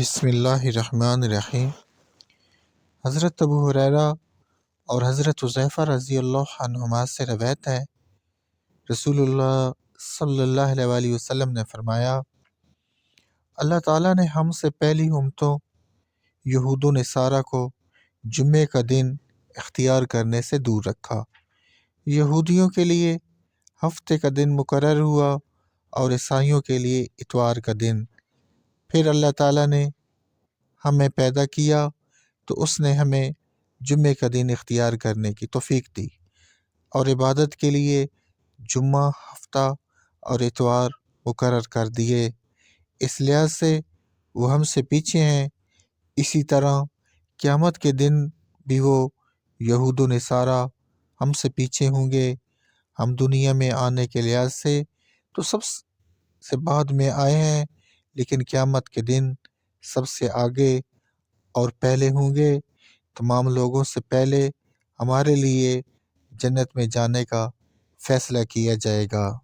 بسم اللہ الرحمن الرحیم۔ حضرت ابو ہریرہ اور حضرت حذیفہ رضی اللہ عنہما سے روایت ہے، رسول اللہ صلی اللہ علیہ وآلہ وسلم نے فرمایا، اللہ تعالیٰ نے ہم سے پہلی امتوں یہود و نصارہ کو جمعے کا دن اختیار کرنے سے دور رکھا۔ یہودیوں کے لیے ہفتے کا دن مقرر ہوا اور عیسائیوں کے لیے اتوار کا دن۔ پھر اللہ تعالیٰ نے ہمیں پیدا کیا تو اس نے ہمیں جمعے کا دن اختیار کرنے کی توفیق دی اور عبادت کے لیے جمعہ، ہفتہ اور اتوار مقرر کر دیے۔ اس لحاظ سے وہ ہم سے پیچھے ہیں، اسی طرح قیامت کے دن بھی وہ یہود و نصارہ ہم سے پیچھے ہوں گے۔ ہم دنیا میں آنے کے لحاظ سے تو سب سے بعد میں آئے ہیں، لیکن قیامت کے دن سب سے آگے اور پہلے ہوں گے۔ تمام لوگوں سے پہلے ہمارے لیے جنت میں جانے کا فیصلہ کیا جائے گا۔